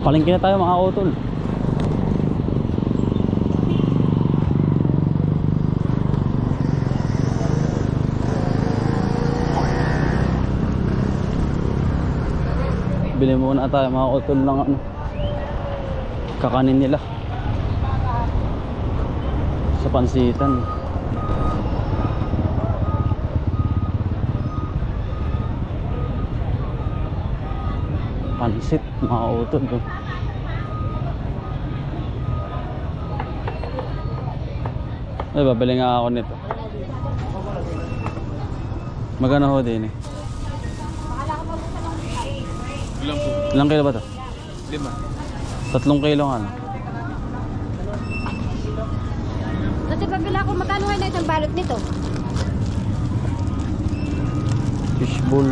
Palengke na tayo mga utol. Bili muna tayo mga utol ng ano, kakanin nila sa pansitan. Pansit mga utol. Ay, babili nga ako nito. Magkano ho din eh? Ilang po? Ilang kilo ba to? 5. 3 kilo nga no? Kasi pabila ko, magkano nga na isang balot nito? Fishbowl.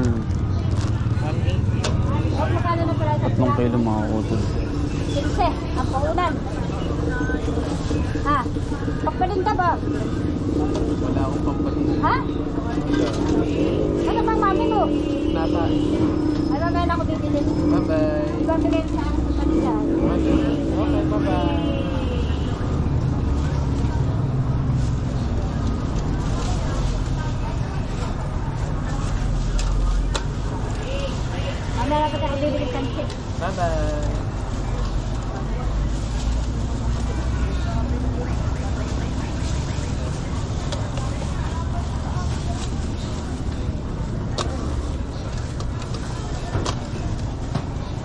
O, magkano na pala sa 3 kilo mga utol. Silse, ang paunan. Ha? Pagpaling ka ba? Wala akong pampalit. Ha? Ano bang mami mo? Nasa. Ano ba ako bibili? Bye-bye. Ibang bilhin sa akin sa kanila. Okay, bye-bye. Ano na ako bibili kansit? Bye-bye.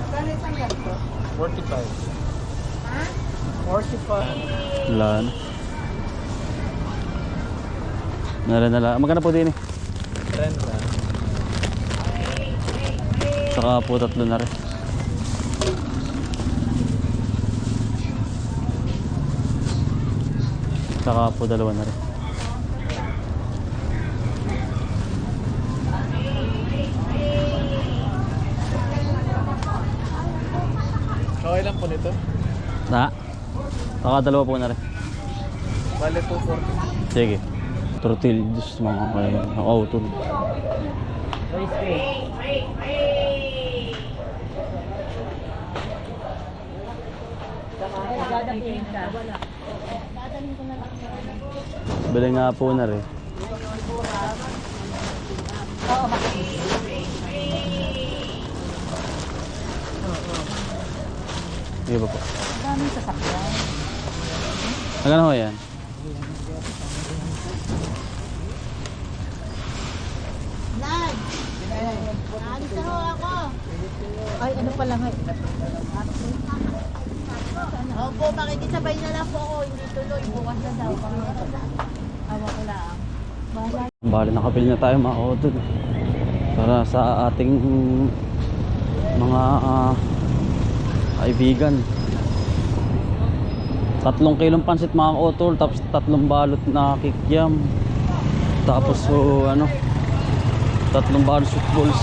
Magkano isang ganito? 45. Ha? 45. Wala na. Nala. Magkano po din eh? 30. Saka po 3 na rin. Saka po 2 na rin. Okay lang po nito. Na? Saka 2 po na rin. Bale po 40. Sige. Tortillas mga kaya. Ako utol. Bili nga po na rin. Oo, Sige ba po? daming sasakyan. Magkano ho yan? Nay! Naalis na ho ako. Ay, ano pala nga? Opo, makikisabay na lang po ako. Hindi tuloy. Bukas na daw. Awa ko lang. Bahala. Bali nakabili na tayo mga utol. Para sa ating mga kaibigan. 3 kilong pansit mga utol. Tapos 3 balot na kikiam. Tapos so, ano, 3 balot sweet balls.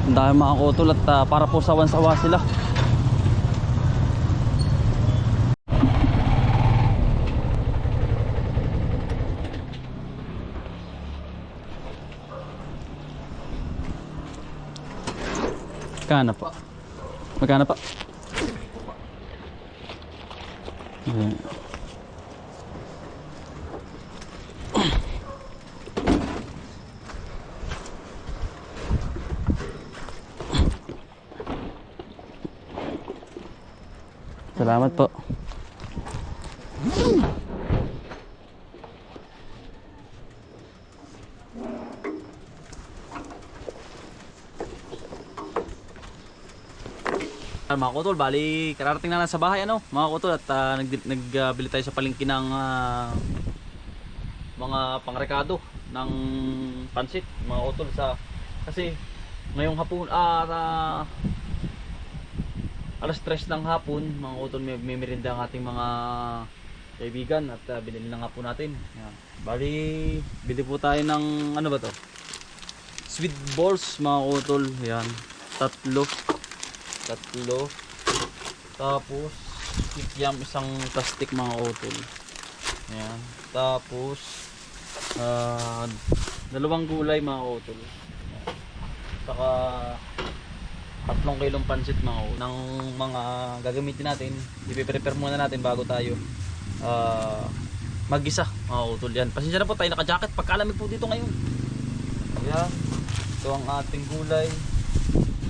Ang dami mga utol at para po sawan-sawa sila. Magkano pa? Magkano pa? Ayan. Salamat po. Mga kutol, bali kararating na lang sa bahay ano, mga kutol, at nagbili tayo sa palengke ng mga pangrekado ng pansit, mga kutol, kasi ngayong hapon alas 3 ng hapon, mga kutol, may merienda ang ating mga kaibigan at binili na nga po natin. Yan. Bali bili po tayo ng ano ba to? Sweet balls mga kutol, yan. Tatlo. Tapos kikiam isang plastic mga utol. Ayan. Tapos 2 gulay mga utol. saka 3 kilong pansit ng mga gagamitin natin. I-prepare muna natin bago tayo mag-isa mga utol yan. Pasensya na po tayo naka-jacket, pagkalamig po dito ngayon. Ayan, ito ang ating gulay.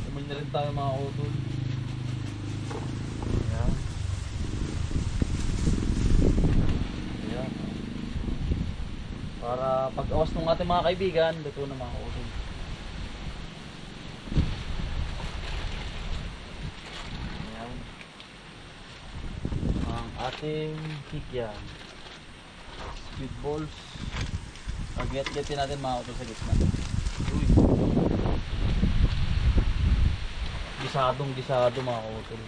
Umuli na rin tayo mga utol. Ayan. Ayan. Para pag-awas ng ating mga kaibigan, luto na mga utol. Ayan. Ang ating kikyan. Squid balls. Pag-get-getin natin mga utol sa gitna. Uy. Gisadong-gisado mga utol.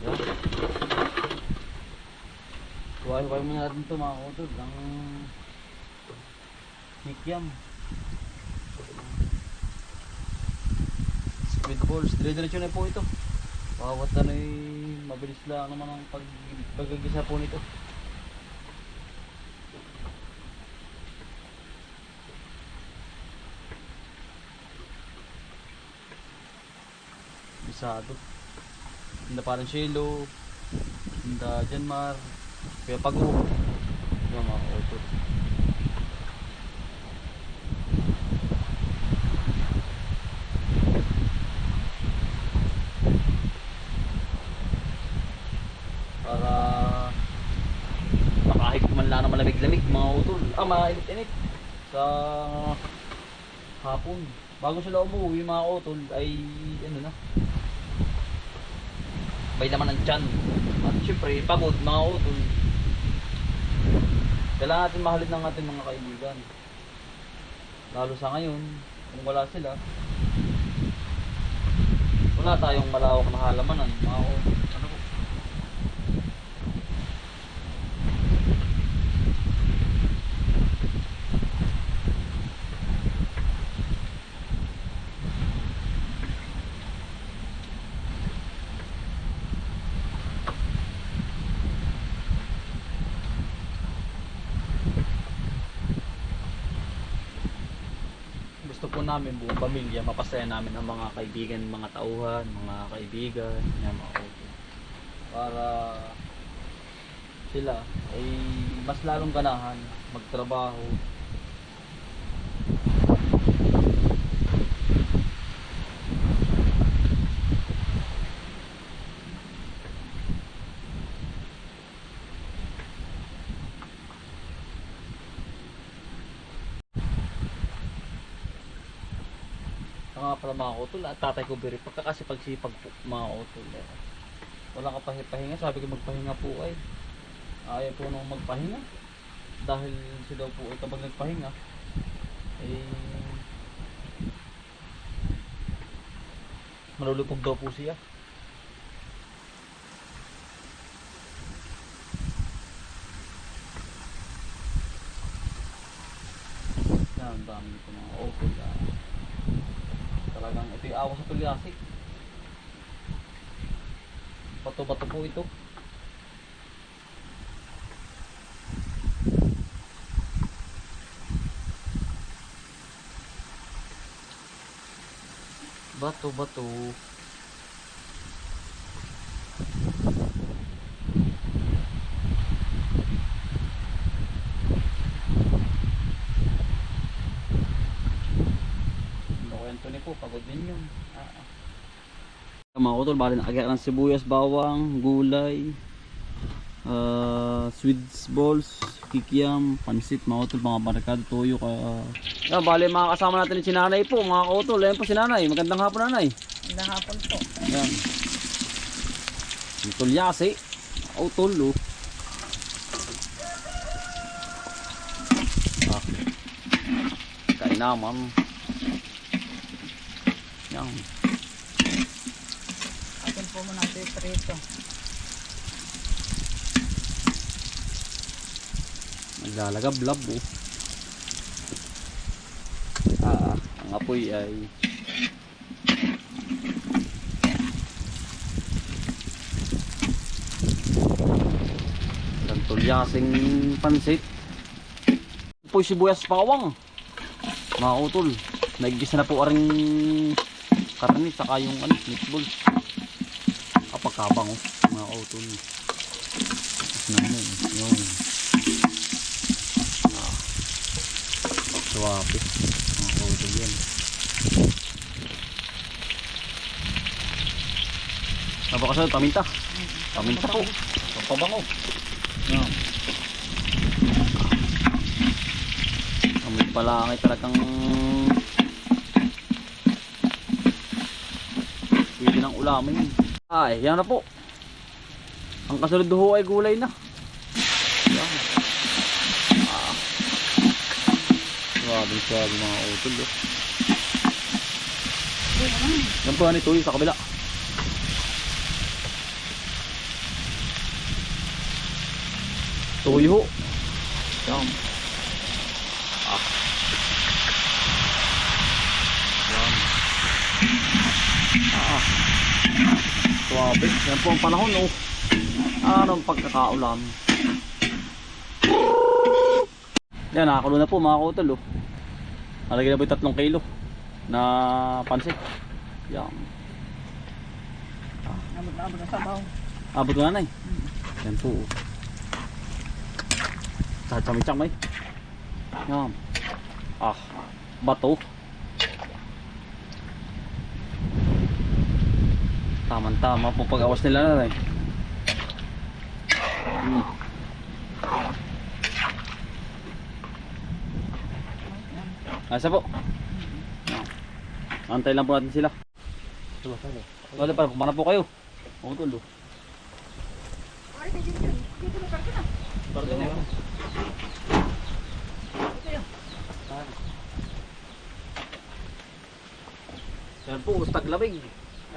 Yan. Kuha-kuha muna natin ito mga utol. Ang kikiam. Squid balls, dire-diretso na po ito. Bawat ano ay mabilis lang naman ang paggagisa po nito. Bisado. Tinda parang Shelo, tinda Janmar, kaya Pag-o. Yung mga auto. Para makahigit man lang na malamig-lamig mga utol. Mainit-init sa hapon. Bago sila umuwi mga utol ay ano na, bay naman ang tiyan. At syempre pagod mga utol. Kailangan natin mahalin ng ating mga kaibigan. Lalo sa ngayon, kung wala sila, wala tayong malawak na halamanan mga utol. Ano po? Gusto po namin buong pamilya mapasaya namin ang mga kaibigan, mga tauhan, mga kaibigan, yan, mga utol. Para sila ay mas lalong ganahan magtrabaho. Nga pala mga utol, at tatay ko very pagkakasipagsipag po mga utol. Wala ka pahinga, sabi ko magpahinga po ay ayaw po nung magpahinga dahil siya daw po ay kapag nagpahinga eh malulupog daw po siya. Yan, ang dami ko mga utol. Talagang ito yung awa sa tulyasik. Bato-bato po ito. Bato-bato. Po, pagod din yun. Mga utol, bali na agad ng sibuyas, bawang, gulay, sweet balls, kikiam, pansit, mga utol, mga barkado, toyo. Bali mga kasama natin si nanay po, mga utol. Ayan po si nanay. Magandang hapon nanay. Magandang hapon po. Ayan. Utol yasi. Utol. Kain naman. Yan. Atin po muna ito yung prito. Naglalagablab oh. Ang apoy ay tulyasing pansit. Ito po yung sibuyas bawang. Mga utol. Naigisa na po aring karne saka yung meatball. Pagkabang mga utol. Yun. Suwape. Mga utol yan. Napakasunod, paminta. Paminta po. Pampabango. Yan. Amoy pala ay talagang pwede ng ulamin. Ay, yan na po. Ang kasunod ho ay gulay na. Yan. Suwabe mga utol. Yan po, ito yung sa kabila. Tuyo. Yan. Yan. Suwabe. Yan po ang panahon, oh. Anong pagkakaulam. Yan, nakakulo na po mga kautol, oh. Nalagyan na po yung 3 kilo na pansit. Yan. Abot na sabaw. Abot na nanay. Yan po, oh. Sachamicang may. Yan. Bato. Tama po pag-awas nila na rin. Asa po? Antay lang po natin sila. Wala pa, kumana po kayo. Tulo. Yan po, ustag lamig.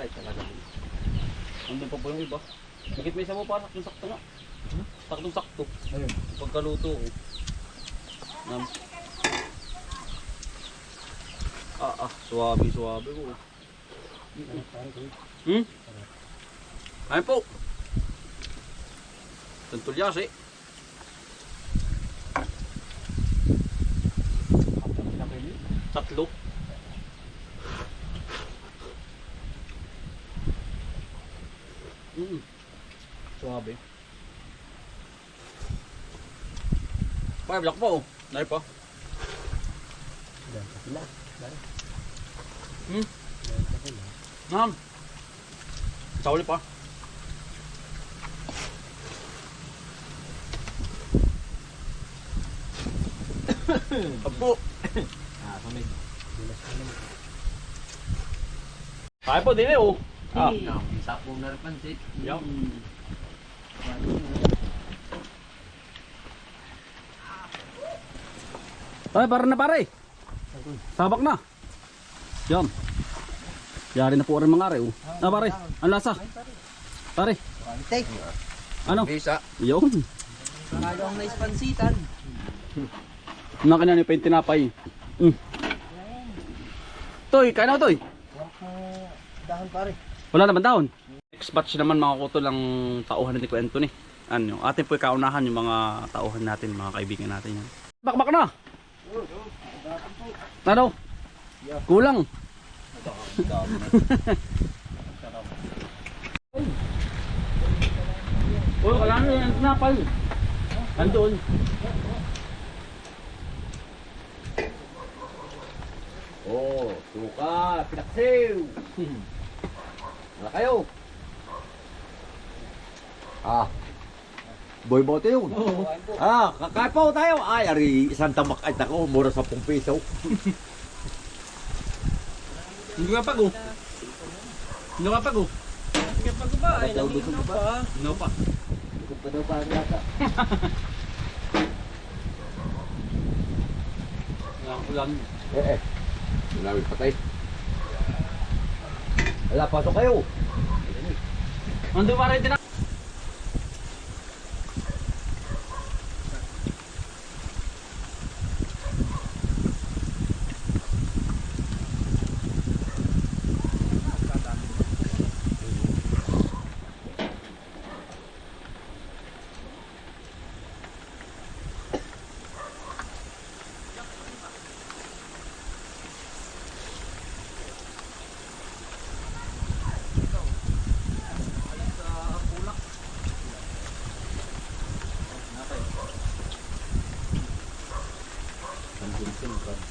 Ay, talaga. Andun pa po yung iba. Bakit may isa mo pa, sakto nga. Sakto. Ayun. Pagkaluto ko. Suwabe ko. Ayun po. Tantulyas eh. Tatlo. Suwabe. Pare, black po. Dahil pa. Nam. Sauli pa. Apo. Samig. Kaya po din eh, oh. Sapo na rin pansit. Yup. Ay, para na pare. Sabak na. Yan. Yari na po rin mga are, oh. Pare, ang lasa. Pare. Ano? Bisa. Yun. Nakalo ang mais pansitan. Nakinan pa yung tinapay. Toy, kain ako toy. Dahon pare. Wala naman daon. Next batch naman mga kutol ang tauhan ni Kwento ni. Ano, atin po kaunahan yung mga tauhan natin, mga kaibigan natin yan. Bakbak na. Ano? Kulang. Oh, wala na yung tinapay. Andun. Oh, suka, pinaksiw. Wala kayo. Boy bote yun. Kakain po tayo. Ay, ari, isang tamak ay tako, mura 10 piso. Hindi ka pag-o. Hindi ka pag-o. Sige pag ba? Ay, nangino pa. No pa. Kung pa daw pa ang lata. Ulan. Marami patay. Wala, pasok kayo. Ando pa rin din. bukas.